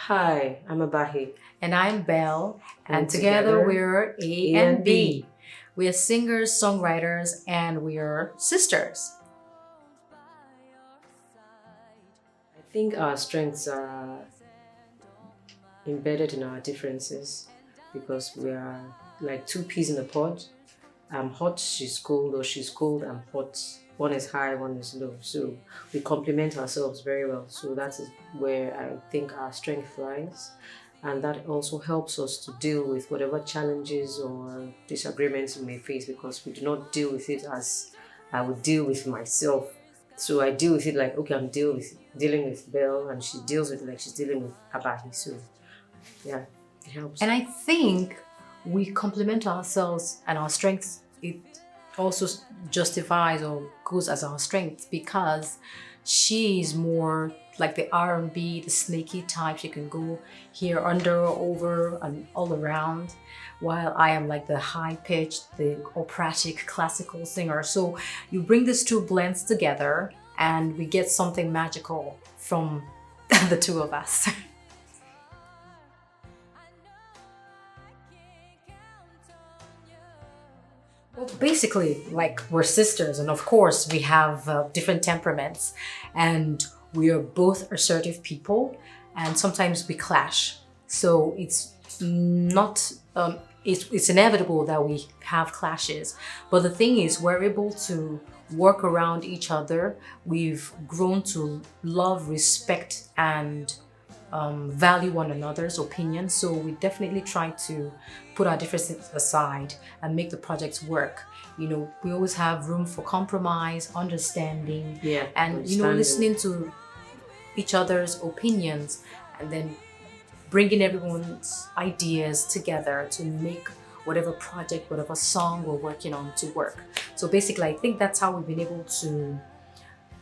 Hi, I'm Abahi. And I'm Belle, and together, together we're A and B. We are singers, songwriters, and we are sisters. I think our strengths are embedded in our differences because we are like two peas in a pod. I'm hot, she's cold, or she's cold, I'm hot. One is high, one is low. So we complement ourselves very well. So that is where I think our strength lies. And that also helps us to deal with whatever challenges or disagreements we may face because we do not deal with it as I would deal with myself. So I deal with it like, okay, I'm dealing with Belle, and she deals with it like she's dealing with Abahi. So yeah, it helps. And I think we complement ourselves and our strengths. It also justifies or goes as our strength because she is more like the R&B, the snaky type. She can go here, under, over, and all around, while I am like the high-pitched, the operatic classical singer. So you bring these two blends together and we get something magical from the two of us. Well, basically, like we're sisters, and of course, we have different temperaments, and we are both assertive people, and sometimes we clash. So it's not, it's inevitable that we have clashes. But the thing is, we're able to work around each other. We've grown to love, respect, and value one another's opinions. So we definitely try to put our differences aside and make the projects work. You know, we always have room for compromise, understanding, and listening to each other's opinions, and then bringing everyone's ideas together to make whatever project, whatever song we're working on to work. So basically, I think that's how we've been able to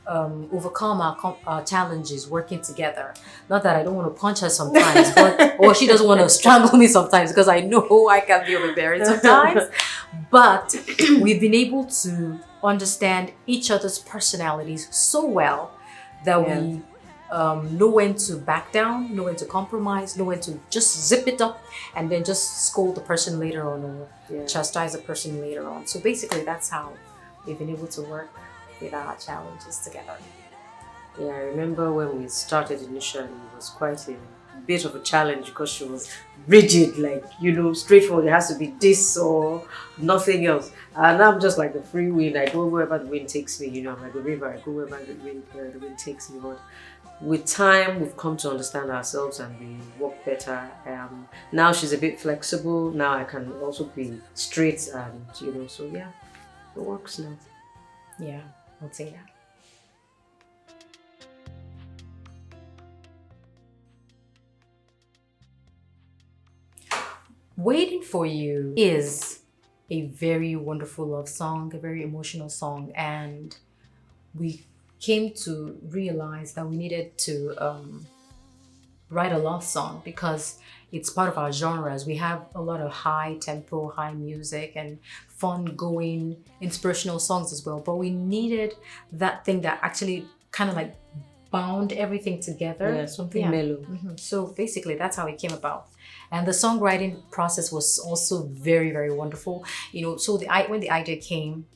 overcome our challenges working together. Not that I don't want to punch her sometimes, but or she doesn't want to strangle me sometimes, because I know I can be overbearing sometimes. But we've been able to understand each other's personalities so well that we know when to back down, know when to compromise, know when to just zip it up and then just scold the person later on or chastise the person later on. So basically that's how we've been able to work with our challenges together. Yeah, I remember when we started initially, it was quite a bit of a challenge because she was rigid, like, straightforward. It has to be this or nothing else. And I'm just like the free wind. I go wherever the wind takes me, I'm like the river. I go wherever the wind takes me. But with time, we've come to understand ourselves and we work better. Now she's a bit flexible. Now I can also be straight and, so yeah, it works now. Yeah, I'll say that. Waiting for You is a very wonderful love song, a very emotional song, and we came to realize that we needed to write a love song because it's part of our genres. We have a lot of high tempo, high music, and fun going inspirational songs as well, but we needed that thing that actually kind of like bound everything together. Something mellow. So basically that's how it came about. And the songwriting process was also very, very wonderful. So when the idea came,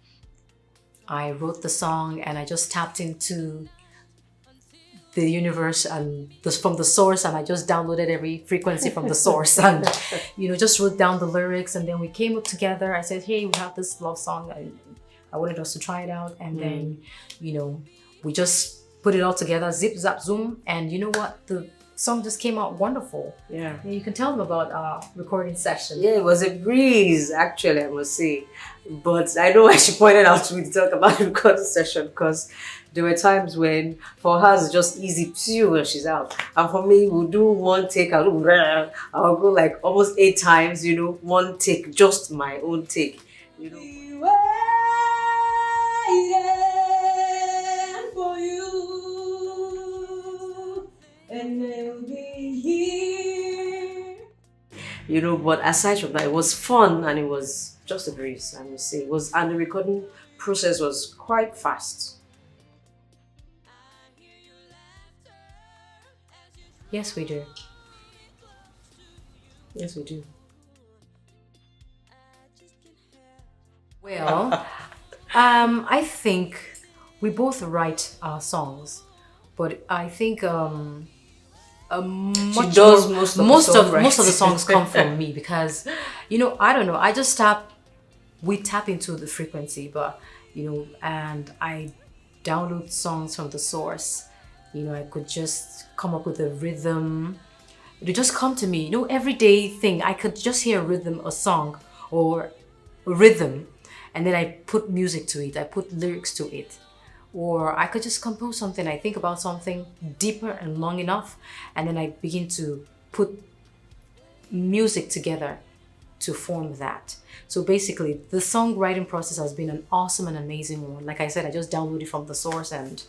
I wrote the song and I just tapped into the universe and from the source, and I just downloaded every frequency from the source and just wrote down the lyrics, and then we came up together. I said, hey, we have this love song. I wanted us to try it out, and then we just put it all together, zip zap zoom, and you know what, the song just came out wonderful. Yeah. You can tell them about our recording session. Yeah, it was a breeze, actually, I must say. But I know why she pointed out to me to talk about the recording session, because there were times when for her it's just easy to when she's out. And for me, we'll do one take, I'll go like almost 8 times, one take, just my own take. Waiting for you, and I'll be here. But aside from that, it was fun and it was just a breeze, I must say. And the recording process was quite fast. Yes, we do. Yes, we do. Well, I think we both write our songs, but I think She much does more, most of the songwriting. songs come from me because, I don't know. I just we tap into the frequency, but and I download songs from the source. I could just come up with a rhythm. It would just come to me, everyday thing. I could just hear a rhythm, a song, or a rhythm, and then I put music to it. I put lyrics to it. Or I could just compose something. I think about something deeper and long enough, and then I begin to put music together to form that. So basically, the songwriting process has been an awesome and amazing one. Like I said, I just downloaded from the source, and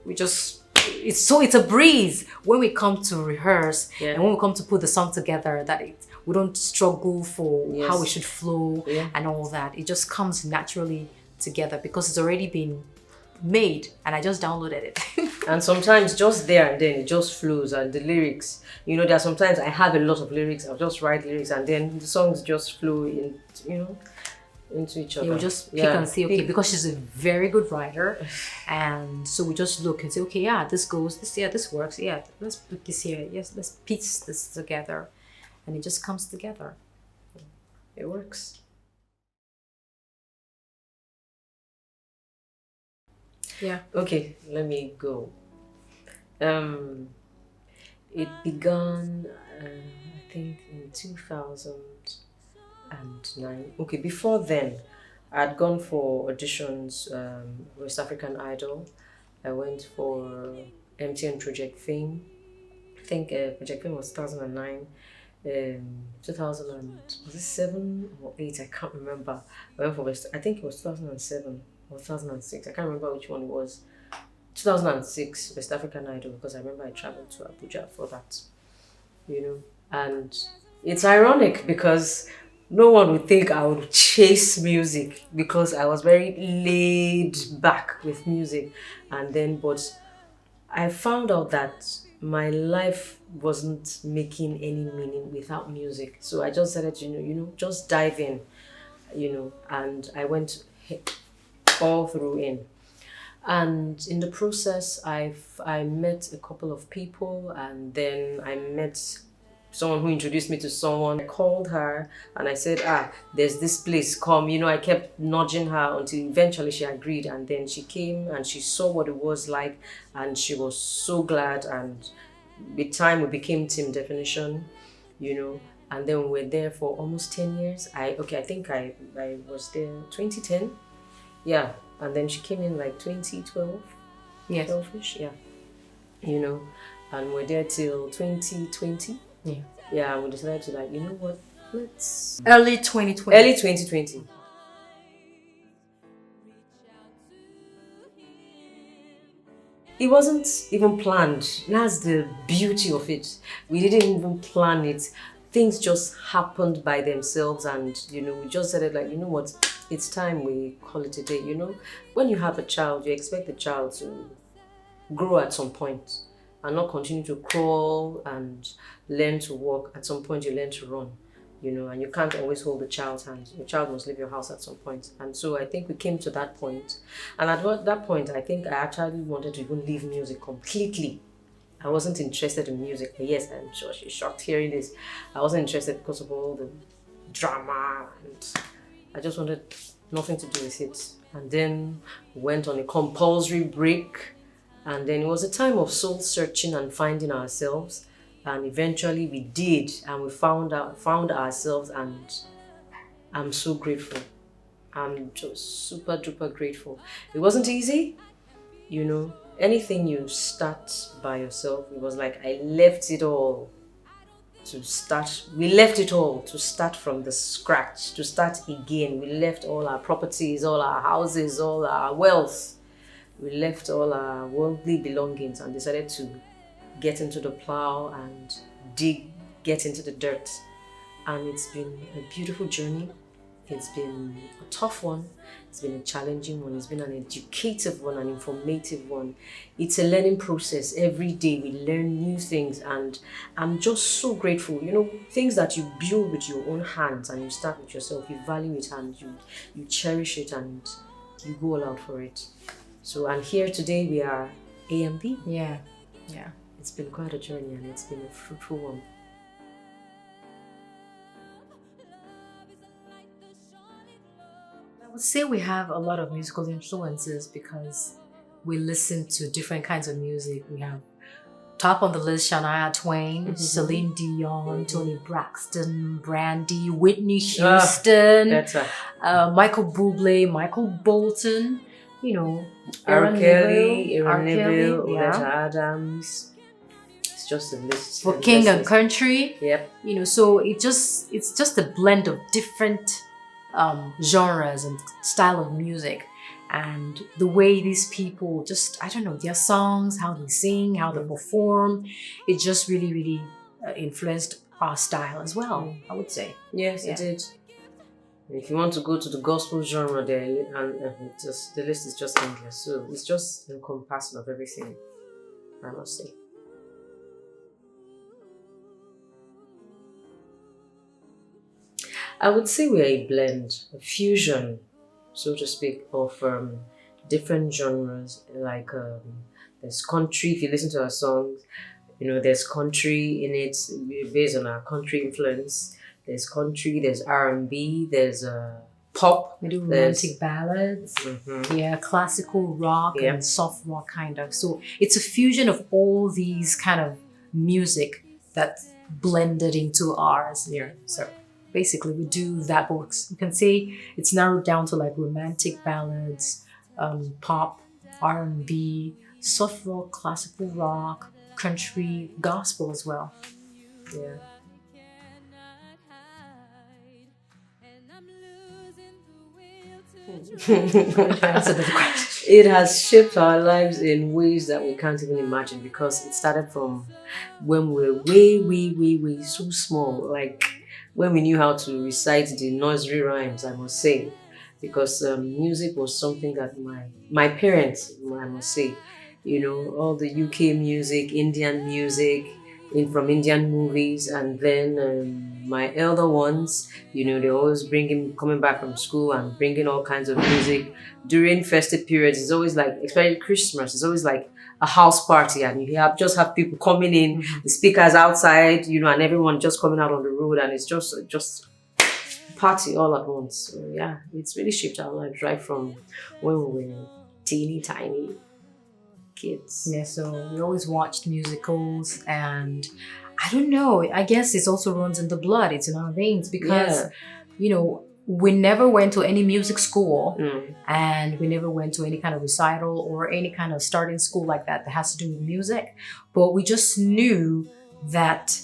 we just it's a breeze when we come to rehearse, Yeah. and when we come to put the song together, that we don't struggle for Yes. how it should flow, Yeah. and all that. It just comes naturally together because it's already been made and I just downloaded it. And sometimes just there and then it just flows, and the lyrics, there are sometimes I have a lot of lyrics, I'll just write lyrics and then the songs just flow in, into each other. You just pick and say, okay, because she's a very good writer, and so we just look and say, okay, yeah, this goes, this works, yeah, let's put this here, yes, let's piece this together, and it just comes together. It works. Yeah. Okay, let me go. It began, I think, in 2009. Okay, before then, I'd gone for auditions, West African Idol. I went for MTN Project Fame. I think Project Fame was 2009. 2007 or 8, I can't remember. I went for West, I think it was 2007 or 2006. I can't remember which one it was. 2006 West African Idol, because I remember I traveled to Abuja for that. And it's ironic because no one would think I would chase music, because I was very laid back with music, and then but I found out that my life wasn't making any meaning without music. So I just decided to, just dive in, and I went all through in. And in the process, I met a couple of people, and then I met someone who introduced me to someone. I called her and I said, there's this place, come. I kept nudging her until eventually she agreed, and then she came and she saw what it was like, and she was so glad, and with time we became Team Definition, and then we were there for almost 10 years. I think I was there 2010. Yeah, and then she came in like 2012. Yes. 12ish, yeah. And we're there till 2020. Yeah. Yeah, and we decided to what, let's... Early 2020. Early 2020. It wasn't even planned. That's the beauty of it. We didn't even plan it. Things just happened by themselves, and we just said it what, it's time we call it a day. When you have a child, you expect the child to grow at some point and not continue to crawl and learn to walk. At some point you learn to run, and you can't always hold the child's hand. Your child must leave your house at some point. And so I think we came to that point. And at that point, I think I actually wanted to even leave music completely. I wasn't interested in music. Yes, I'm sure she's shocked hearing this. I wasn't interested because of all the drama, and I just wanted nothing to do with it. And then went on a compulsory break, and then it was a time of soul searching and finding ourselves. And eventually we did, and we found ourselves, and I'm so grateful. I'm just super duper grateful. It wasn't easy, anything you start by yourself. It was like I left it all to start. We left it all to start from the scratch, to start again. We left all our properties, all our houses, all our wealth. We left all our worldly belongings and decided to get into the plow and get into the dirt. And it's been a beautiful journey. It's been a tough one. It's been a challenging one. It's been an educative one, an informative one. It's a learning process. Every day we learn new things, and I'm just so grateful. You know, things that you build with your own hands and you start with yourself, you value it and you cherish it and you go all out for it. So, and here today we are A and B. Yeah. It's been quite a journey and it's been a fruitful one. I would say we have a lot of musical influences because we listen to different kinds of music. We have top on the list Shania Twain, Celine Dion, Toni Braxton, Brandy, Whitney Houston, Michael Bublé, Michael Bolton, you know, R. Kelly, Aaron Neville, yeah. Oleta Adams. It's just a list. For King and Country. Yep. You know, so it's just a blend of different genres and style of music, and the way these people just, I don't know, their songs, how they sing, how they perform, it just really influenced our style as well, I would say. Yes, it did. If you want to go to the gospel genre, there and just the list is just endless. So it's just encompassing of everything, I must say. I would say we're a blend, a fusion, so to speak, of different genres. Like there's country. If you listen to our songs, you know there's country in it based on our country influence. There's country, there's R&B, there's pop. We do romantic ballads, yeah, classical rock and soft rock kind of. So it's a fusion of all these kind of music that's blended into ours here. So basically we do that, but you can say it's narrowed down to like romantic ballads, pop, R&B, soft rock, classical rock, country, gospel as well. Yeah. It has shaped our lives in ways that we can't even imagine, because it started from when we were way so small, like when we knew how to recite the nursery rhymes, I must say, because music was something that my parents, I must say, you know, all the UK music, Indian music, from Indian movies, and then my elder ones, you know, they always coming back from school and bringing all kinds of music during festive periods. It's always like, especially Christmas, it's always like a house party, and you just have people coming in, the speakers outside, you know, and everyone just coming out on the road, and it's just party all at once. So yeah, it's really shaped our lives right from when we were teeny tiny kids. Yeah, so we always watched musicals, and I don't know, I guess it also runs in the blood, it's in our veins, because you know, we never went to any music school, and we never went to any kind of recital or any kind of starting school like that has to do with music, but we just knew that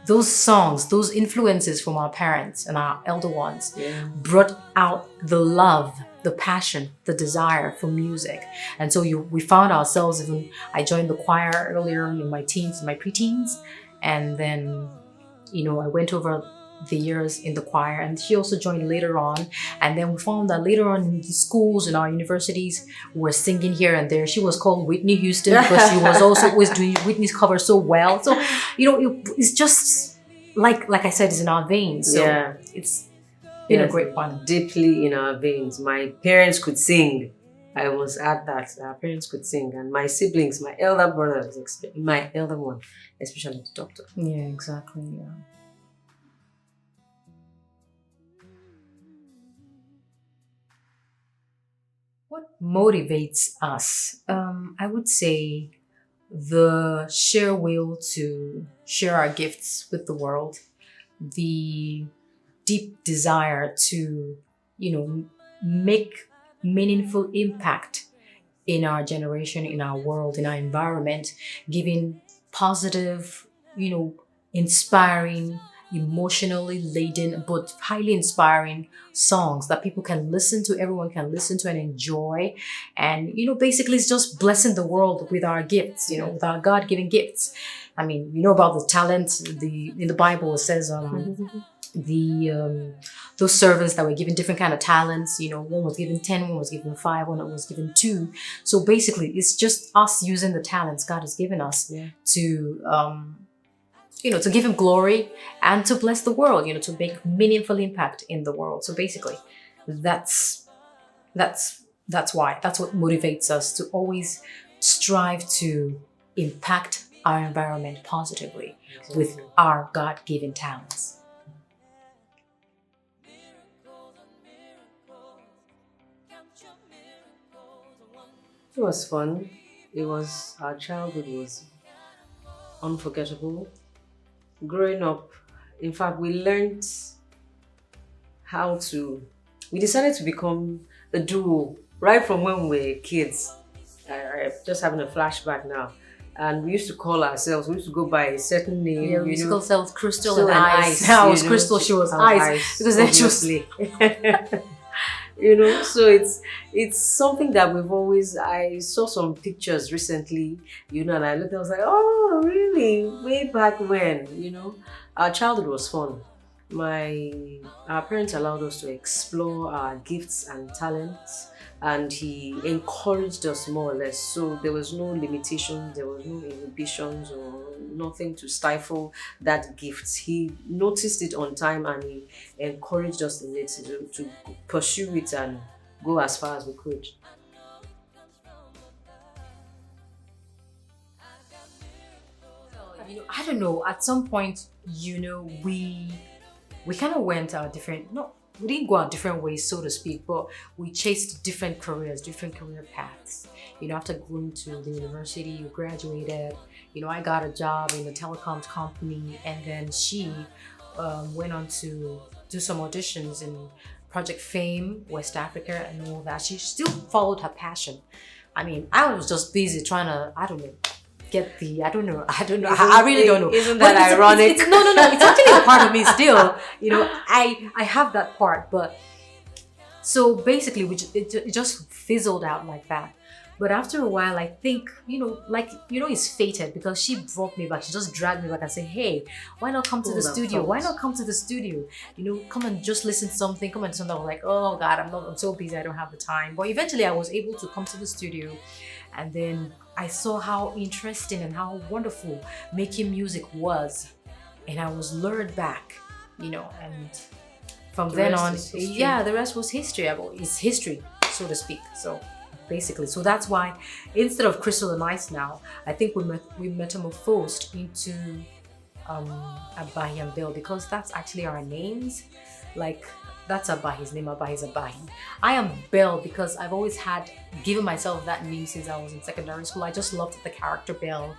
those songs, those influences from our parents and our elder ones brought out the love, the passion, the desire for music. And so we found ourselves, even I joined the choir earlier in my teens, my preteens, and then, you know, I went over the years in the choir, and she also joined later on. And then we found that later on in the schools and our universities, we were singing here and there. She was called Whitney Houston because she was also always doing Whitney's cover so well. So, you know, it's just like I said, it's in our veins. So it's been a great one. Deeply in our veins. My parents could sing. I was at that. Our parents could sing, and my siblings, my elder brother, my elder one, especially the doctor. Yeah, exactly. Yeah. What motivates us? I would say the sheer will to share our gifts with the world, the deep desire to, you know, make meaningful impact in our generation, in our world, in our environment, giving positive, you know, inspiring, emotionally laden, but highly inspiring songs that people can listen to, everyone can listen to and enjoy. And, you know, basically it's just blessing the world with our gifts, you know, with our God-given gifts. I mean, you know about the talent, in the Bible it says, the those servants that were given different kind of talents. You know, one was given 10, one was given 5, one was given 2. So basically, it's just us using the talents God has given us to to give Him glory and to bless the world. You know, to make meaningful impact in the world. So basically, that's why. That's what motivates us to always strive to impact our environment positively with our God-given talents. It was fun. Our childhood was unforgettable. Growing up, in fact, we decided to become a duo right from when we were kids. I'm just having a flashback now. And we used to call ourselves, we used to go by a certain name. Yeah, we used to call ourselves Crystal Still and Ice. I was Crystal, she was Ice. Because then she was... So it's something that I saw some pictures recently, and I looked, I was like, oh, really? Way back when, our childhood was fun. Our parents allowed us to explore our gifts and talents, and He encouraged us more or less. So there was no limitations, there was no inhibitions or nothing to stifle that gift. He noticed it on time and He encouraged us in it to pursue it and go as far as we could. I don't know, at some point, we kind of went our different, we didn't go our different ways, so to speak, but we chased different careers, different career paths. After going to the university, you graduated, I got a job in a telecoms company, and then she went on to do some auditions in Project Fame, West Africa, and all that. She still followed her passion. I was just busy trying to, I really don't know. Isn't that ironic? No, it's actually a part of me still. I have that part, but so basically it just fizzled out like that. But after a while, I think, it's fated, because she brought me back. She just dragged me back and said, hey, why not come to the studio? Why not come to the studio? Come and just listen to something. Come and do something. I was like, oh God, I'm so busy. I don't have the time. But eventually I was able to come to the studio, and then I saw how interesting and how wonderful making music was. And I was lured back, and from then on, the rest was history. It's history, so to speak. So basically, so that's why instead of Crystal and Ice now, I think we metamorphosed into Abahi and Bill, because that's actually our names. Like, that's Abahi's name. Abahi's Abahi. I am Belle because I've always given myself that name since I was in secondary school. I just loved the character Belle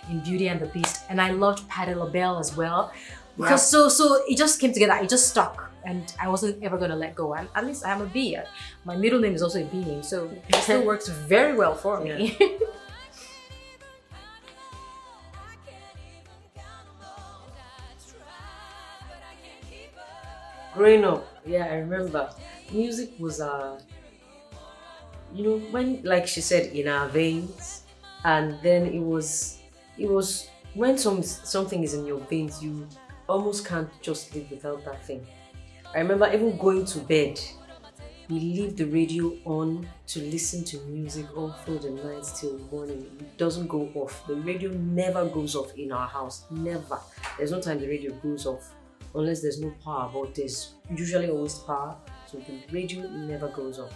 in Beauty and the Beast, and I loved Patti LaBelle as well. Because so it just came together. It just stuck, and I wasn't ever gonna let go. And at least I'm a B. My middle name is also a B name, so it still works very well for me. Growing up, I remember music was when, like she said, in our veins, and then it was when something is in your veins, you almost can't just live without that thing. I remember even going to bed, we leave the radio on to listen to music all through the night till morning. It doesn't go off. The radio never goes off in our house. Never. There's no time the radio goes off unless there's no power, but there's usually always power. So the radio never goes off.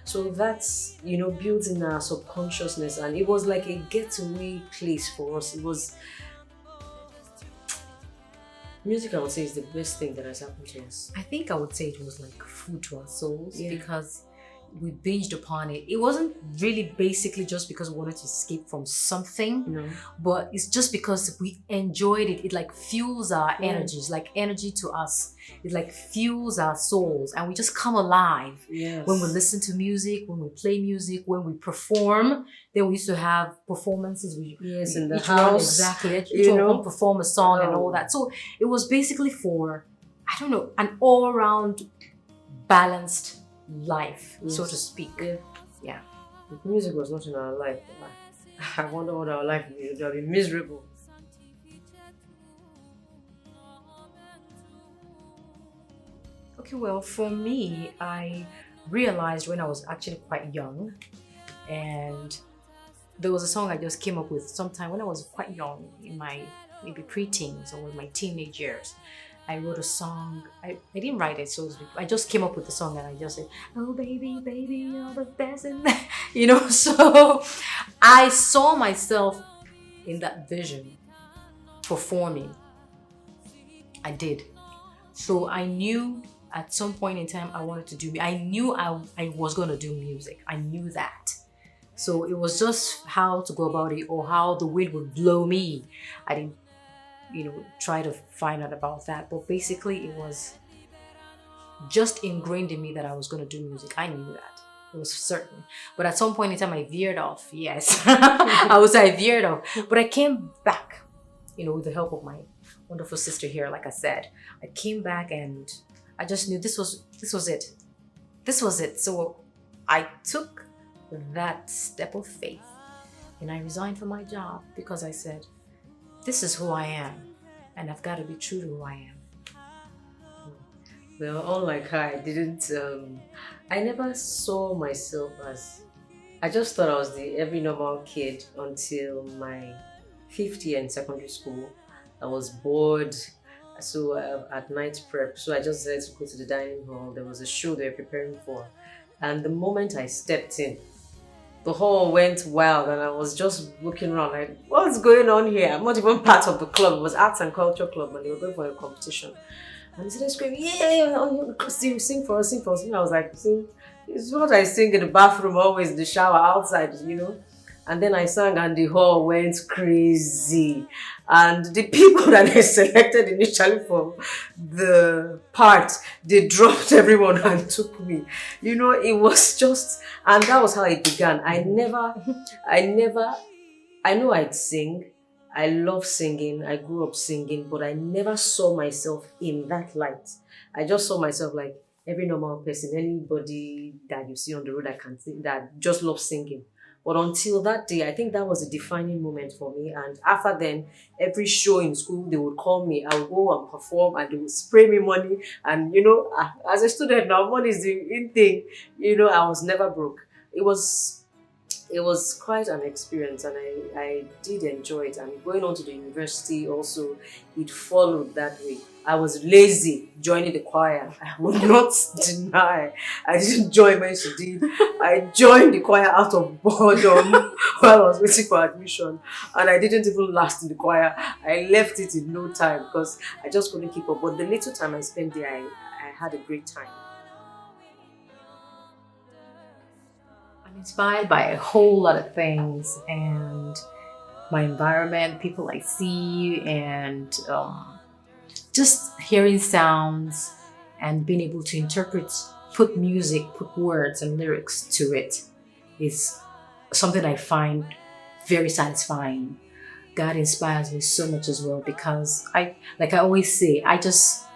So that's, built in our subconsciousness, and it was like a getaway place for us. It was... Music, I would say, is the best thing that has happened to us. I think I would say it was like food to our souls, because we binged upon it. It wasn't really basically just because we wanted to escape from something, but it's just because we enjoyed it. It like fuels our energies, like energy to us. It like fuels our souls, and we just come alive when we listen to music, when we play music, when we perform. Then we used to have performances. In the each house. Exactly. Each one would perform a song and all that. So it was basically for, an all-around balanced life, so to speak. Yeah. If music was not in our life, I wonder what our life would be miserable. Okay, well, for me, I realized when I was actually quite young, and there was a song I just came up with sometime when I was quite young, in my maybe preteens or my teenage years. I wrote a song. I didn't write it, so I just came up with the song and I just said, "Oh baby, baby, you're the best," and So I saw myself in that vision performing. I did. So I knew at some point in time I wanted to do. I knew I was gonna do music. I knew that. So it was just how to go about it or how the wind would blow me. I didn't, try to find out about that. But basically it was just ingrained in me that I was going to do music. I knew that. It was certain. But at some point in time I veered off. Yes. I veered off. But I came back, with the help of my wonderful sister here, like I said. I came back and I just knew this was it. This was it. So I took that step of faith and I resigned from my job because I said, this is who I am and I've got to be true to who I am. Well, unlike her, I never saw myself as, I just thought I was the every normal kid until my 5th year in secondary school. I was bored, so at night prep, so I just decided to go to the dining hall. There was a show they were preparing for, and the moment I stepped in, the hall went wild and I was just looking around like, what's going on here? I'm not even part of the club. It was Arts and Culture Club and they were going for a competition. And they started screaming, yeah, sing for us, sing for us. And I was like, sing. It's what I sing in the bathroom, always in the shower, outside, And then I sang and the hall went crazy. And the people that they selected initially for the part, they dropped everyone and took me. It was just, and that was how it began. I know I'd sing. I love singing. I grew up singing, but I never saw myself in that light. I just saw myself like every normal person, anybody that you see on the road that can sing, that just loves singing. But until that day, I think that was a defining moment for me. And after then, every show in school, they would call me. I would go and perform and they would spray me money. And, as a student now, money is the in thing. I was never broke. It was quite an experience and I did enjoy it. And going on to the university also, it followed that way. I was lazy joining the choir. I would not deny. I didn't join my did. I joined the choir out of boredom while I was waiting for admission. And I didn't even last in the choir. I left it in no time because I just couldn't keep up. But the little time I spent there, I had a great time. I'm inspired by a whole lot of things and my environment, people I see, and just hearing sounds and being able to interpret, put music, put words and lyrics to it is something I find very satisfying. God inspires me so much as well because I always say, I just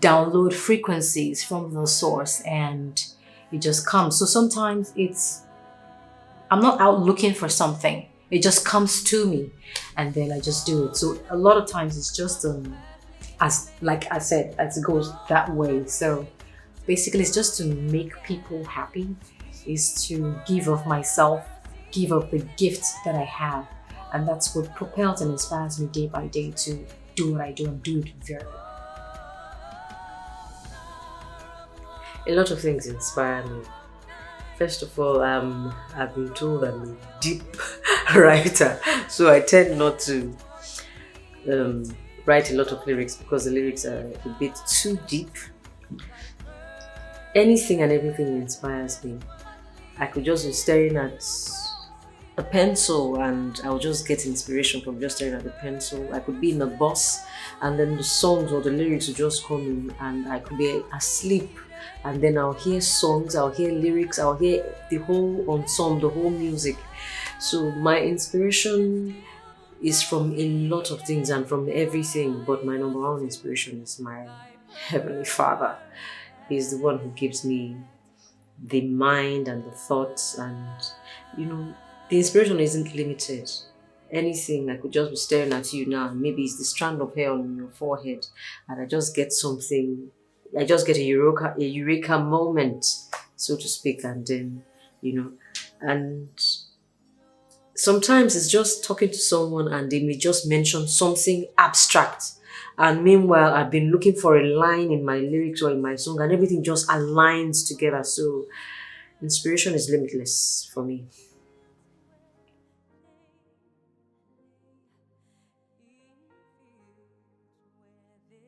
download frequencies from the source and it just comes. So sometimes I'm not out looking for something. It just comes to me and then I just do it. So a lot of times it's just, as like I said, as it goes that way. So basically it's just to make people happy, is to give of myself, give of the gifts that I have. And that's what propels and inspires me day by day to do what I do and do it very well. A lot of things inspire me. First of all, I've been told I'm a deep writer, so I tend not to write a lot of lyrics because the lyrics are a bit too deep. Anything and everything inspires me. I could just be staring at a pencil and I'll just get inspiration from just staring at the pencil. I could be in a bus and then the songs or the lyrics will just come in and I could be asleep and then I'll hear songs, I'll hear lyrics, I'll hear the whole ensemble, the whole music. So my inspiration is from a lot of things and from everything, but my number one inspiration is my Heavenly Father. He's the one who gives me the mind and the thoughts, and the inspiration isn't limited. Anything, I could just be staring at you now, maybe it's the strand of hair on your forehead and I just get something I just get a eureka moment, so to speak, and then, and sometimes it's just talking to someone and they may just mention something abstract. And meanwhile, I've been looking for a line in my lyrics or in my song and everything just aligns together. So inspiration is limitless for me.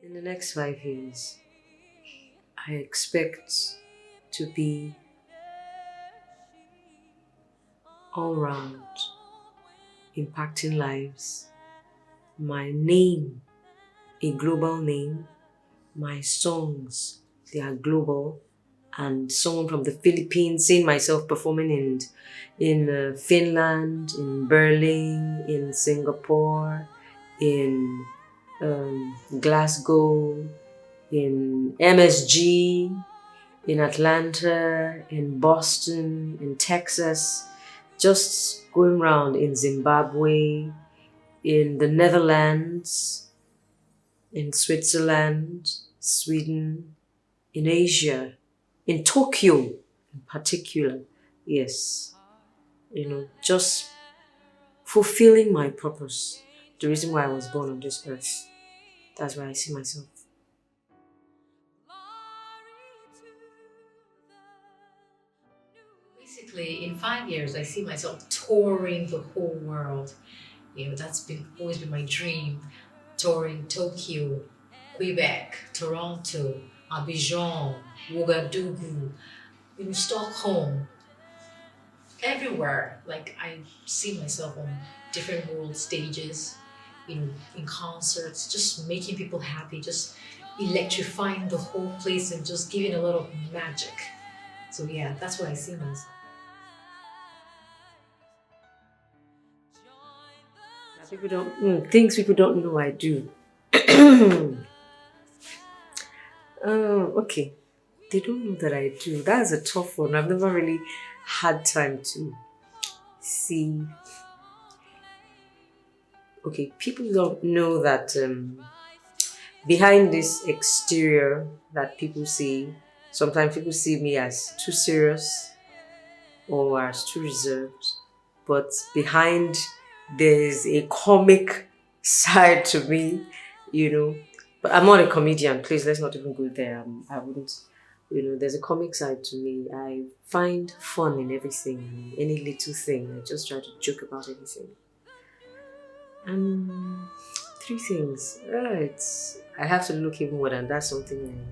In the next 5 years, I expect to be all round, impacting lives. My name, a global name. My songs, they are global. And someone from the Philippines, seeing myself performing in Finland, in Berlin, in Singapore, in Glasgow, in MSG, in Atlanta, in Boston, in Texas, just going around in Zimbabwe, in the Netherlands, in Switzerland, Sweden, in Asia, in Tokyo in particular. Yes, just fulfilling my purpose, the reason why I was born on this earth. That's where I see myself. Basically, in 5 years, I see myself touring the whole world. That's always been my dream. Touring Tokyo, Quebec, Toronto, Abidjan, Ouagadougou, Stockholm, everywhere. Like, I see myself on different world stages, in concerts, just making people happy, just electrifying the whole place and just giving a lot of magic. So yeah, that's what I see myself. Things people don't know I do. Okay. They don't know that I do. That's a tough one. I've never really had time to see. Okay, people don't know that behind this exterior that people see, sometimes people see me as too serious or as too reserved. But behind, there's a comic side to me, But I'm not a comedian. Please, let's not even go there. I wouldn't. There's a comic side to me. I find fun in everything, any little thing. I just try to joke about everything. And 3 things. I have to look even more than that. Something.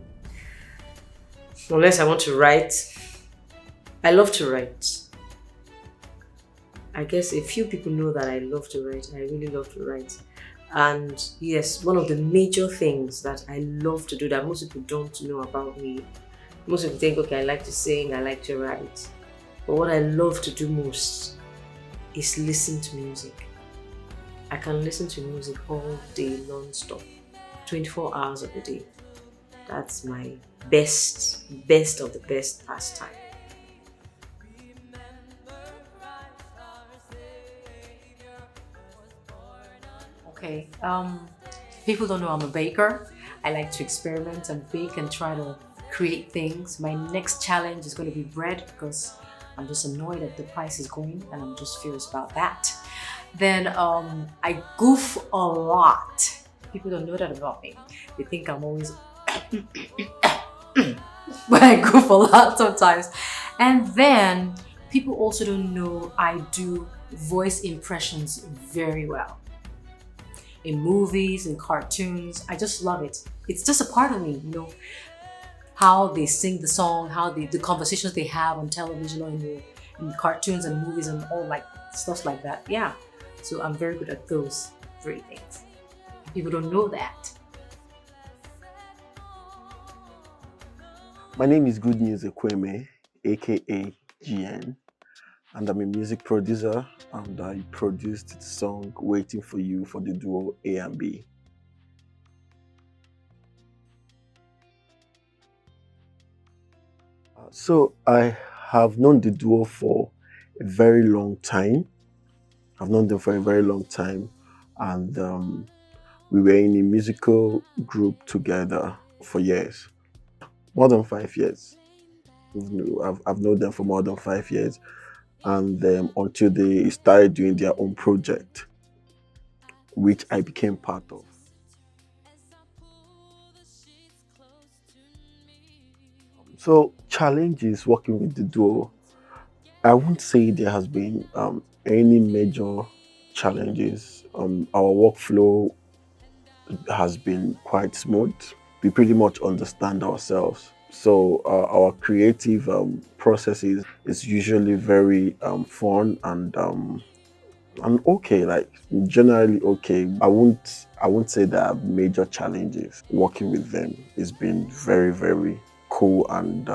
Unless I want to write. I love to write. I guess a few people know that I love to write. I really love to write. And yes, one of the major things that I love to do that most people don't know about me, most people think, okay, I like to sing, I like to write. But what I love to do most is listen to music. I can listen to music all day, non-stop, 24 hours of the day. That's my best of the best pastime. Okay, people don't know I'm a baker. I like to experiment and bake and try to create things. My next challenge is going to be bread because I'm just annoyed at the price is going and I'm just furious about that. Then I goof a lot. People don't know that about me. They think I'm always but I goof a lot sometimes. And then people also don't know I do voice impressions very well. In movies, in cartoons, I just love it. It's just a part of me, how they sing the song, how the conversations they have on television or in cartoons and movies and all like stuff like that. Yeah, so I'm very good at those 3 things. People don't know that. My name is GoodNews Ekwueme, aka GN, and I'm a music producer, and I produced the song Waiting for You for the duo A and B. So I have known the duo for a very long time. I've known them for a very long time, and we were in a musical group together for years. more than 5 years. I've known them for more than 5 years, and until they started doing their own project, which I became part of. So challenges working with the duo, I won't say there has been any major challenges. Our workflow has been quite smooth. We pretty much understand ourselves. So our creative processes is usually very fun and okay, like generally okay. I won't say there are major challenges. Working with them has been very, very cool and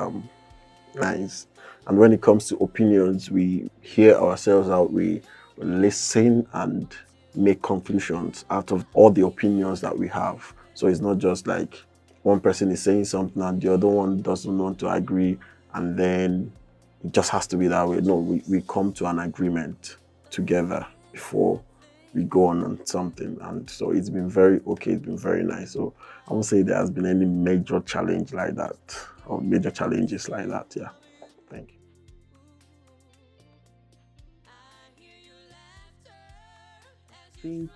nice. And when it comes to opinions, we hear ourselves out, we listen and make conclusions out of all the opinions that we have. So it's not just like one person is saying something and the other one doesn't want to agree, and then it just has to be that way. No, we come to an agreement together before we go on something. And so it's been very okay, it's been very nice. So I won't say there has been any major challenge like that or major challenges like that. Yeah. Thank you. I think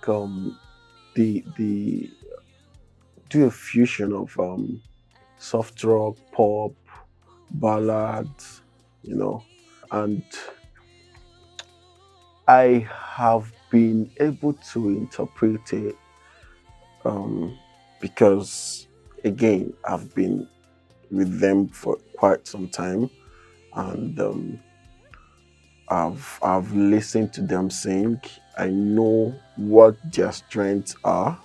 the do a fusion of soft rock, pop, ballads, you know, and I have been able to interpret it because again I've been with them for quite some time, and I've listened to them sing. I know what their strengths are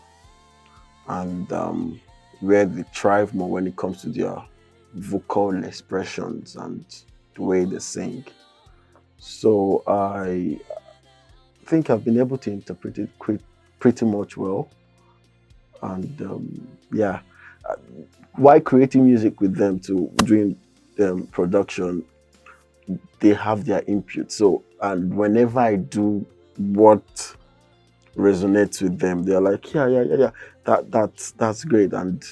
and where they thrive more when it comes to their vocal expressions and the way they sing. So I think I've been able to interpret it pretty much well. And yeah, uh, while creating music with them to doing production, they have their input. So, and whenever I do what resonates with them, they're like, yeah. That's great. And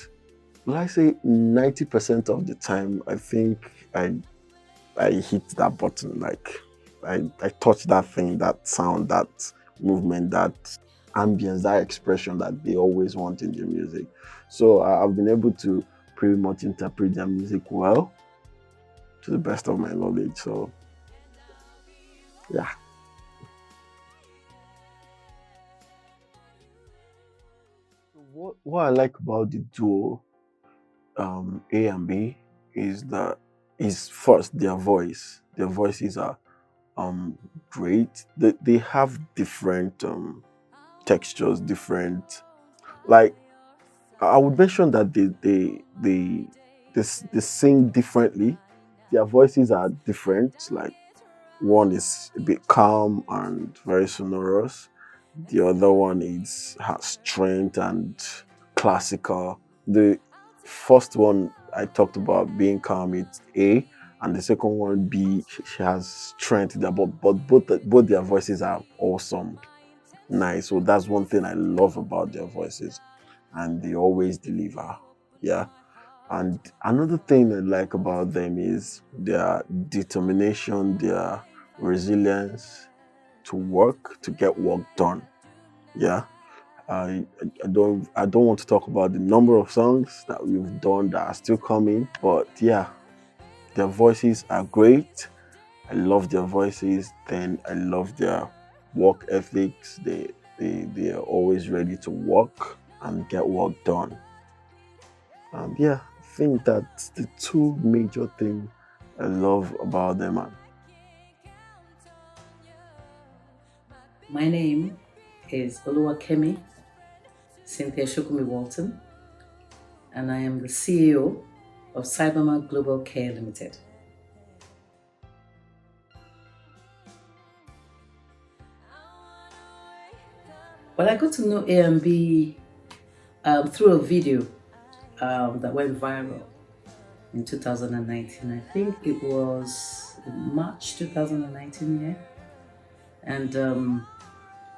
will I say 90% of the time, I think I hit that button. Like I touch that thing, that sound, that movement, that ambience, that expression that they always want in their music. So I've been able to pretty much interpret their music well to the best of my knowledge. So yeah. What I like about the duo A and B is that is first their voice. Their voices are great. They have different textures, different, like I would mention that they sing differently. Their voices are different. Like one is a bit calm and very sonorous. The other one has strength and classical. The first one I talked about being calm, it's A, and the second one B. She has strength there, but both their voices are awesome, nice. So that's one thing I love about their voices, and they always deliver. Yeah. And another thing I like about them is their determination, their resilience to work, to get work done. Yeah. I don't want to talk about the number of songs that we've done that are still coming, but yeah, their voices are great. I love their voices. Then I love their work ethics. They are always ready to work and get work done. And yeah, I think that's the two major things I love about them. And My name is Oluwakemi Cynthia Shukumi Walton, and I am the CEO of Cybermark Global Care Limited. Well, I got to know A and B through a video that went viral in 2019. I think it was March 2019, yeah. And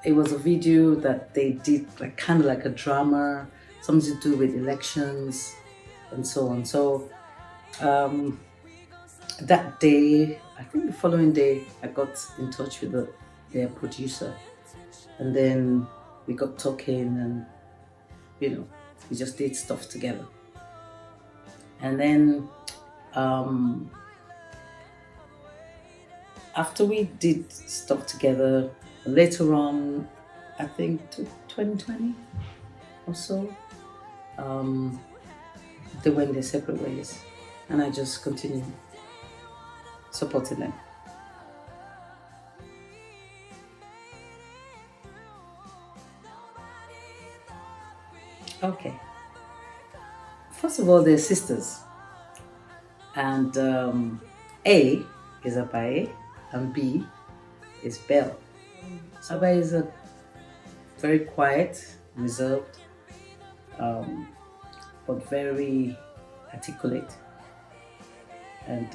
it was a video that they did, like kind of like a drama, something to do with elections and so on. So Um, that day, I think the following day, I got in touch with their producer, and then we got talking, and we just did stuff together. And then after we did stuff together, later on, I think 2020 or so, they went their separate ways, and I just continued supporting them. Okay. First of all, they're sisters, and A is Abaye, and B is Belle. Abaye is a very quiet, reserved, but very articulate, and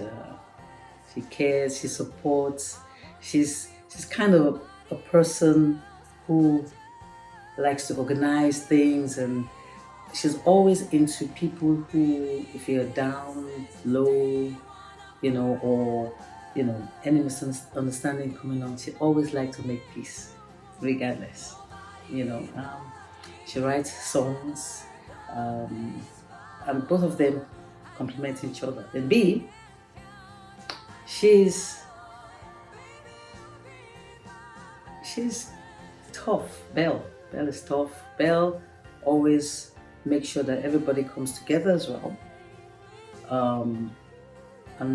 she cares, she supports. She's kind of a person who likes to organize things, and she's always into people who, if you're down, low, or any misunderstanding coming on, she always likes to make peace, regardless. She writes songs, and both of them complement each other. And B, she's tough. Belle is tough. Belle always makes sure that everybody comes together as well, and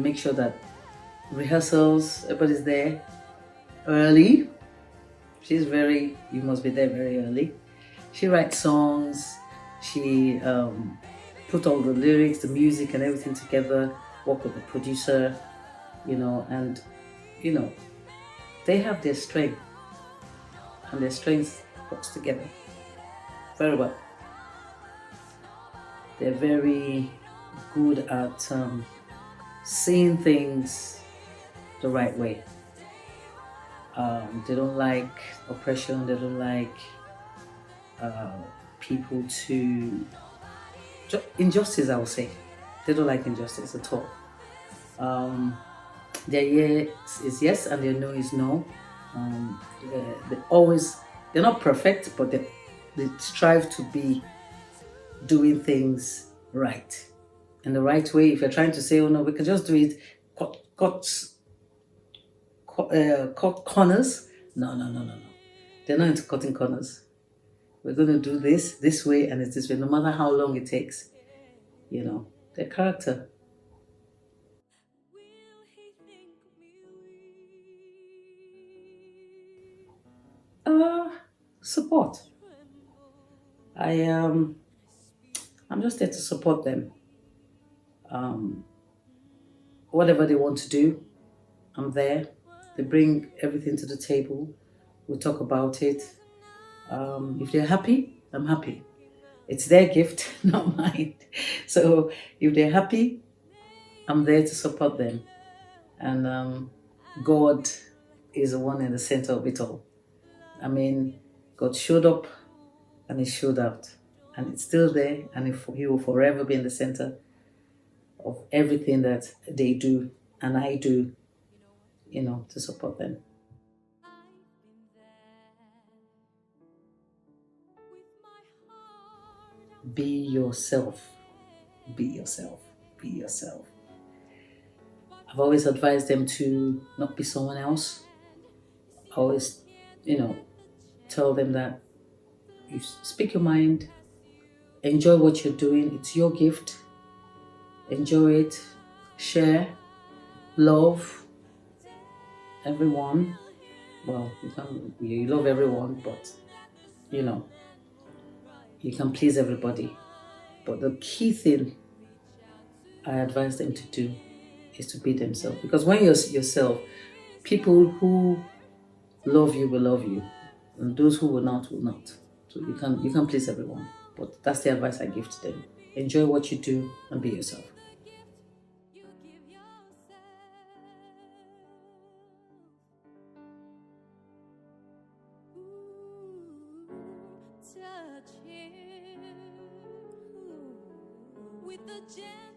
make sure that rehearsals, everybody's there early. You must be there very early. She writes songs. She put all the lyrics, the music, and everything together. Work with the producer, and they have their strength, and their strength works together very well. They're very good at seeing things the right way. They don't like oppression. They don't like people to injustice. I would say they don't like injustice at all. Their yes is yes, and their no is no. They're not perfect, but they strive to be doing things right, in the right way. If you're trying to say, oh no, we can just do it, cut corners. No. They're not into cutting corners. We're going to do this way, and it's this way, no matter how long it takes. Their character. Support. I'm just there to support them. Whatever they want to do, I'm there. They bring everything to the table. We talk about it. If they're happy, I'm happy. It's their gift, not mine. So if they're happy, I'm there to support them. And God is the one in the center of it all. I mean, God showed up and He showed out. And it's still there, and He will forever be in the center of everything that they do and I do, to support them. Be yourself. Be yourself. Be yourself. I've always advised them to not be someone else. I always, tell them that you speak your mind, enjoy what you're doing. It's your gift. Enjoy it. Share. Love everyone. Well, you love everyone, but you can please everybody. But the key thing I advise them to do is to be themselves. Because when you're yourself, people who love you will love you, and those who will not will not. So you can please everyone. But that's the advice I give to them. Enjoy what you do and be yourself. Touch him with the gentle